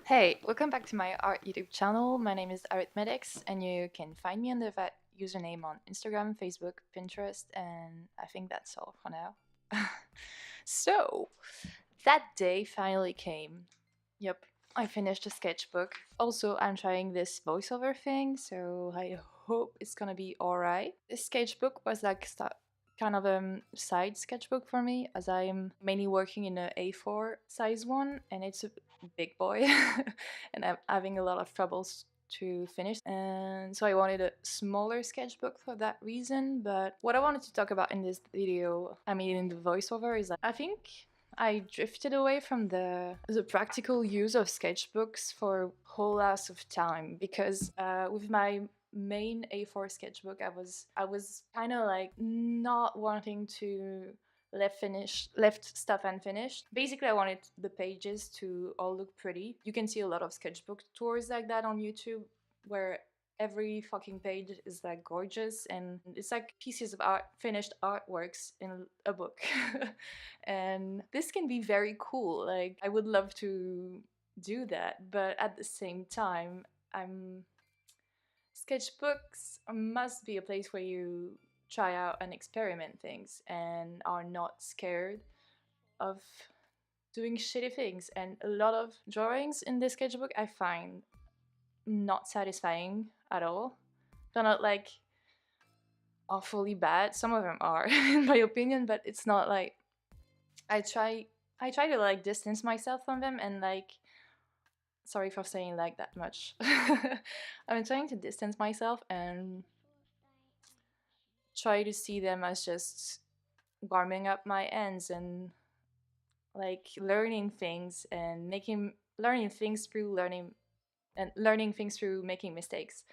Hey, welcome back to my art YouTube channel. My name is Arithmetics, and you can find me under that username on Instagram, Facebook, Pinterest, and I think that's all for now. So, that day finally came. Yep, I finished a sketchbook. Also, I'm trying this voiceover thing, so I hope it's gonna be alright. This sketchbook was like kind of a side sketchbook for me, as I'm mainly working in a A4 size one, and it's a big boy, and I'm having a lot of troubles to finish, and so I wanted a smaller sketchbook for that reason. But what I wanted to talk about in this video, I mean in the voiceover, is that I think I drifted away from the practical use of sketchbooks for a whole ass of time, because with my main A4 sketchbook, I was kind of like not wanting to left stuff unfinished. Basically, I wanted the pages to all look pretty. You can see a lot of sketchbook tours like that on YouTube, where every fucking page is like gorgeous, and it's like pieces of art, finished artworks in a book. And this can be very cool. Like, I would love to do that, but at the same time, I'm sketchbooks must be a place where you try out and experiment things and are not scared of doing shitty things. And a lot of drawings in this sketchbook I find not satisfying at all. They're not like awfully bad. Some of them are, in my opinion, but it's not like I try. I try to like distance myself from them, and like, sorry for saying like that much. I'm trying to distance myself and try to see them as just warming up my ends and like learning things and making learning things through learning and learning things through making mistakes.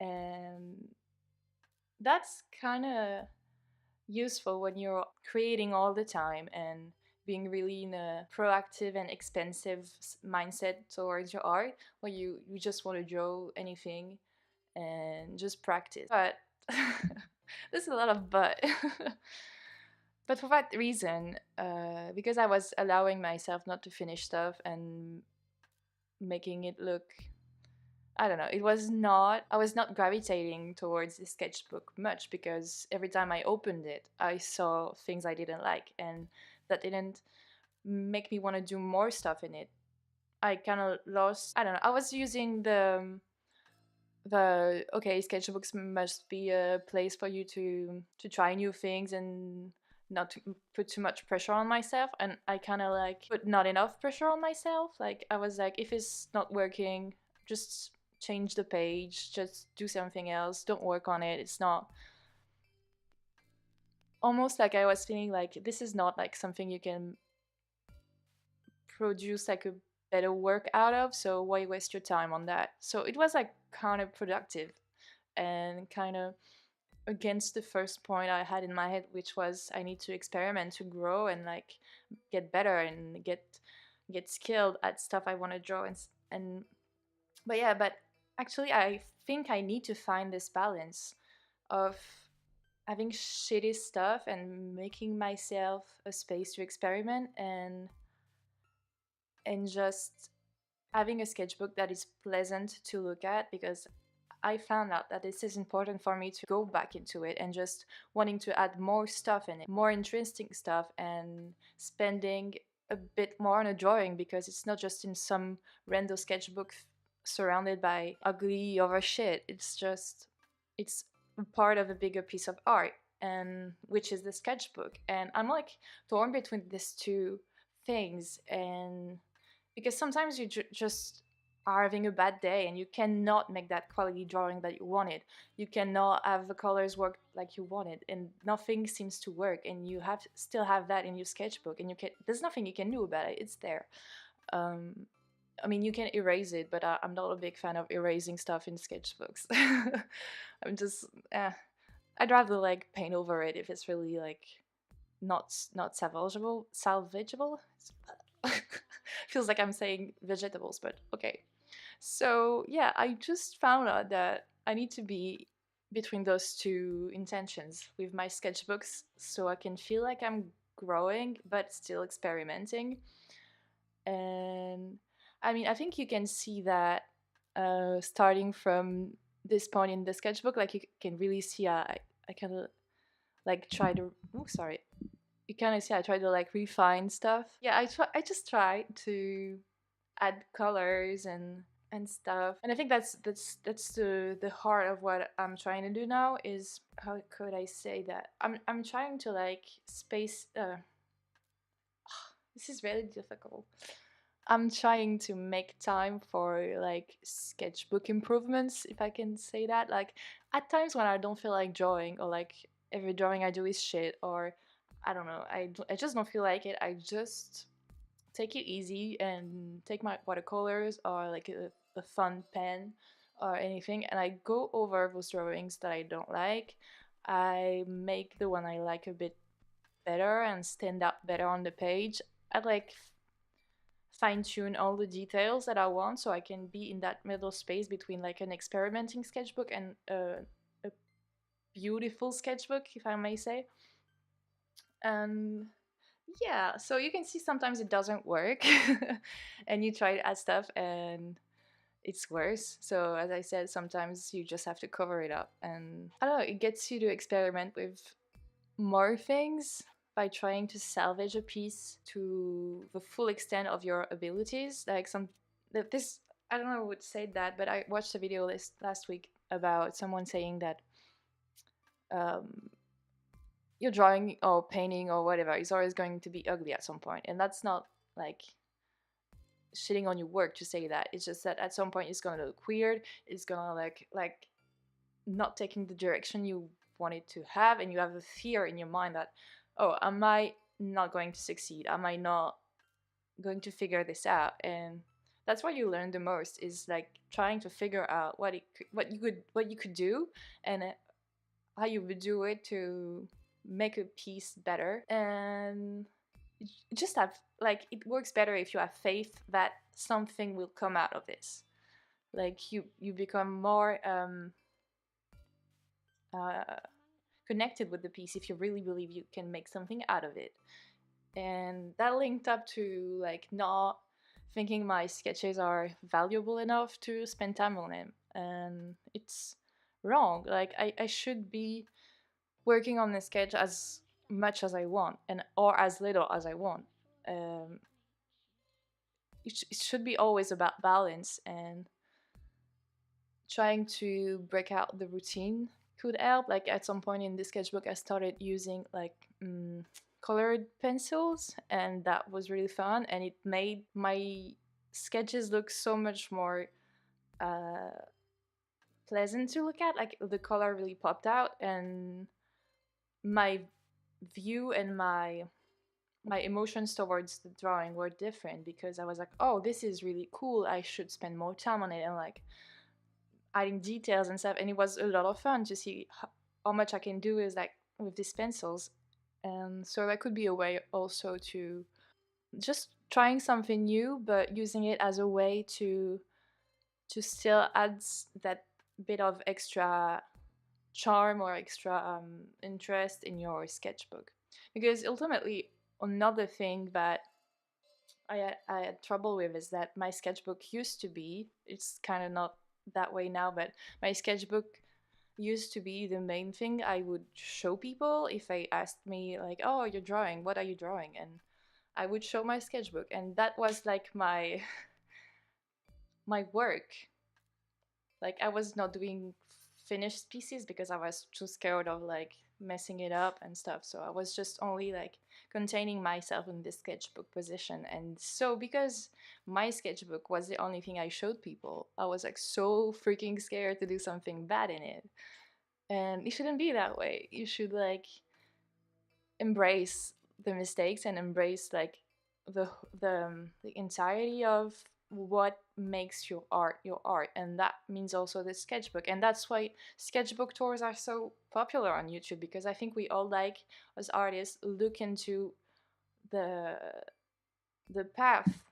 And that's kind of useful when you're creating all the time and being really in a proactive and expensive mindset towards your art, where you just want to draw anything and just practice. But there's a lot of but. But for that reason, because I was allowing myself not to finish stuff and making it look, I don't know, I was not gravitating towards the sketchbook much, because every time I opened it, I saw things I didn't like, and that didn't make me want to do more stuff in it. I kind of lost, I don't know, I was using the okay, sketchbooks must be a place for you to try new things and not to put too much pressure on myself. And I kind of like put not enough pressure on myself. Like, I was like, if it's not working, just change the page, just do something else, don't work on it. It's not, almost like I was feeling like this is not like something you can produce like a better work out of, so why waste your time on that? So it was like counterproductive and kind of against the first point I had in my head, which was I need to experiment to grow and like get better and get skilled at stuff I want to draw. And but yeah, but actually I think I need to find this balance of having shitty stuff and making myself a space to experiment, and just having a sketchbook that is pleasant to look at, because I found out that this is important for me to go back into it and just wanting to add more stuff in it, more interesting stuff, and spending a bit more on a drawing, because it's not just in some random sketchbook surrounded by ugly over shit. It's a part of a bigger piece of art, and which is the sketchbook. And I'm like torn between these two things, and because sometimes you just are having a bad day and you cannot make that quality drawing that you wanted. You cannot have the colors work like you wanted, and nothing seems to work, and you have still have that in your sketchbook, and there's nothing you can do about it. It's there. um I mean, you can erase it, but I'm not a big fan of erasing stuff in sketchbooks. I'm just I'd rather like paint over it if it's really like not salvageable. Feels like I'm saying vegetables, but okay. So yeah, I just found out that I need to be between those two intentions with my sketchbooks, so I can feel like I'm growing but still experimenting. And I mean, I think you can see that starting from this point in the sketchbook, like you can really see I kind of like try to. Oh, sorry. You kind of see I try to like refine stuff. Yeah, I just try to add colors and stuff. And I think that's the heart of what I'm trying to do now. Is how could I say that? I'm trying to like space. This is really difficult. I'm trying to make time for like sketchbook improvements, if I can say that. Like at times when I don't feel like drawing, or like every drawing I do is shit, or I don't know, I just don't feel like it. I just take it easy and take my watercolors or like a fun pen or anything, and I go over those drawings that I don't like. I make the one I like a bit better and stand out better on the page. I like fine tune all the details that I want so I can be in that middle space between like an experimenting sketchbook and a beautiful sketchbook, if I may say. And yeah, so you can see sometimes it doesn't work and you try to add stuff and it's worse. So as I said, sometimes you just have to cover it up, and I don't know, it gets you to experiment with more things by trying to salvage a piece to the full extent of your abilities. Like this, I don't know who would say that, but I watched a video last week about someone saying that um, your drawing or painting or whatever is always going to be ugly at some point, and that's not like shitting on your work to say that. It's just that at some point it's gonna look weird. It's gonna like not taking the direction you want it to have, and you have a fear in your mind that, oh, am I not going to succeed? Am I not going to figure this out? And that's what you learn the most, is like trying to figure out what you could do, and how you would do it to make a piece better. And you just have like, it works better if you have faith that something will come out of this. Like you become more uh, connected with the piece if you really believe you can make something out of it. And that linked up to like not thinking my sketches are valuable enough to spend time on them. And it's wrong. Like I should be working on the sketch as much as I want, and or as little as I want. Um, it should be always about balance, and trying to break out the routine could help. Like at some point in the sketchbook, I started using like colored pencils, and that was really fun, and it made my sketches look so much more uh, pleasant to look at. Like the color really popped out, and my view and my emotions towards the drawing were different, because I was like, oh, this is really cool, I should spend more time on it, and like adding details and stuff. And it was a lot of fun to see how much I can do is like with these pencils. And so that could be a way also to just trying something new, but using it as a way to still add that bit of extra charm or extra interest in your sketchbook. Because ultimately, another thing that I had trouble with is that my sketchbook used to be, it's kind of not that way now, but my sketchbook used to be the main thing I would show people if they asked me like, oh, you're drawing, what are you drawing? And I would show my sketchbook, and that was like my my work. Like I was not doing finished pieces because I was too scared of like messing it up and stuff. So I was just only like containing myself in this sketchbook position. And so because my sketchbook was the only thing I showed people, I was like so freaking scared to do something bad in it. And it shouldn't be that way. You should like embrace the mistakes and embrace like the the entirety of what makes your art. And that means also the sketchbook. And that's why sketchbook tours are so popular on YouTube, because I think we all, like as artists, look into the the path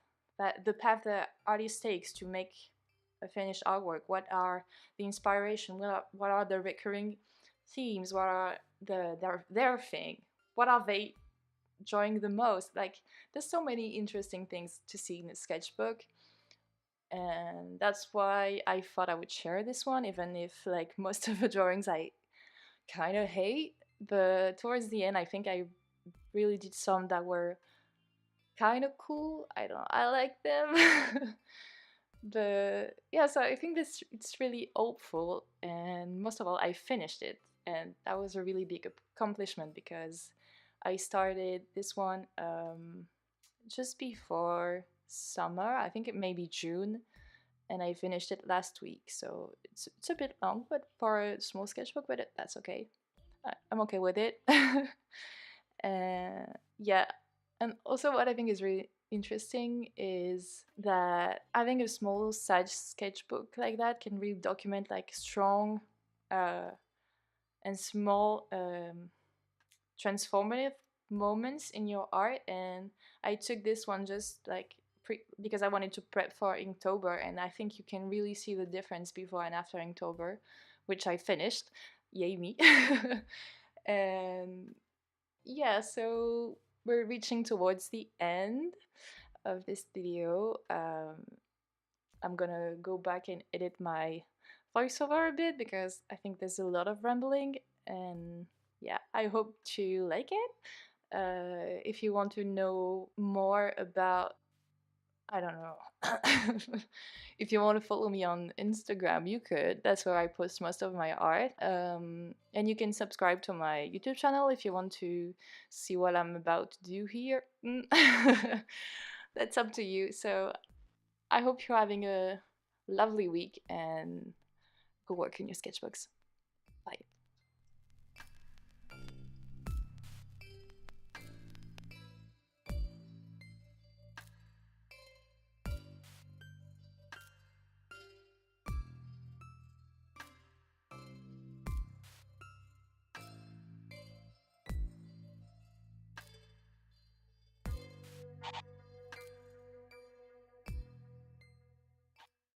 the path that artist takes to make a finished artwork. What are the inspiration, what are the recurring themes, what are their thing, what are they drawing the most. Like there's so many interesting things to see in a sketchbook. and that's why I thought I would share this one, even if like most of the drawings I kind of hate. But towards the end, I think I really did some that were kind of cool. I don't know, I like them. But yeah, so I think this it's really hopeful, and most of all, I finished it, and that was a really big accomplishment because I started this one just before summer. I think it may be June, and I finished it last week. So it's a bit long, but for a small sketchbook, but that's okay. I'm okay with it. Yeah, and also what I think is really interesting is that having a small side sketchbook like that can really document like strong uh, and small transformative moments in your art. And I took this one just like because I wanted to prep for Inktober, and I think you can really see the difference before and after Inktober, which I finished. Yay me. And yeah, so we're reaching towards the end of this video. I'm gonna go back and edit my voiceover a bit because I think there's a lot of rambling, and yeah, I hope you like it. If you want to know more about, I don't know, if you want to follow me on Instagram, you could. That's where I post most of my art. And you can subscribe to my YouTube channel if you want to see what I'm about to do here. That's up to you. So I hope you're having a lovely week and go work in your sketchbooks.